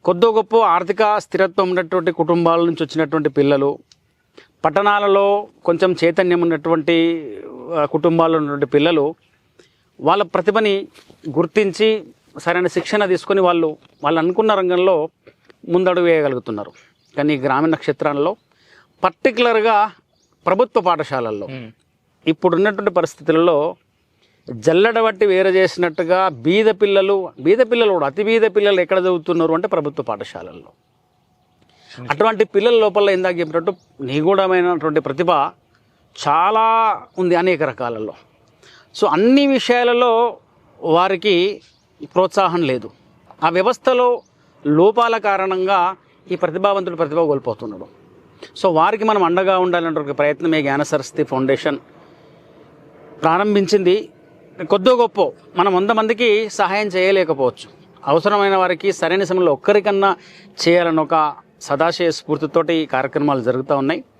కొద్దో గొప్ప ఆర్థిక స్థిరత్వం ఉన్నటువంటి కుటుంబాల నుంచి వచ్చినటువంటి పిల్లలు, పట్టణాలలో కొంచెం చైతన్యం ఉన్నటువంటి కుటుంబాల్లో ఉన్నటువంటి పిల్లలు వాళ్ళ ప్రతిభని గుర్తించి సరైన శిక్షణ తీసుకొని వాళ్ళు అనుకున్న రంగంలో ముందడుగు వేయగలుగుతున్నారు. కానీ ఈ గ్రామీణ క్షేత్రాల్లో పర్టికులర్గా ప్రభుత్వ పాఠశాలల్లో ఇప్పుడున్నటువంటి పరిస్థితులలో జల్లెడబట్టి వేరే చేసినట్టుగా బీద పిల్లలు కూడా అతి బీద పిల్లలు ఎక్కడ చదువుతున్నారు అంటే ప్రభుత్వ పాఠశాలల్లో. అటువంటి పిల్లల లోపల ఇందాక చెప్పినట్టు నిగూఢమైనటువంటి ప్రతిభ చాలా ఉంది అనేక రకాలలో. సో అన్ని విషయాలలో వారికి ప్రోత్సాహం లేదు. ఆ వ్యవస్థలో లోపాల కారణంగా ఈ ప్రతిభావంతుడు ప్రతిభ కోల్పోతున్నాడు. సో వారికి మనం అండగా ఉండాలనే ప్రయత్నమే జ్ఞాన సరస్వతి ఫౌండేషన్ ప్రారంభించింది. కొద్దో గొప్ప మనం 100 మందికి సహాయం చేయలేకపోవచ్చు. అవసరమైన వారికి సరైన సమయంలో ఒక్కరికన్నా చేయాలని ఒక సదాశయ స్ఫూర్తితోటి ఈ కార్యక్రమాలు జరుగుతూ ఉన్నాయి.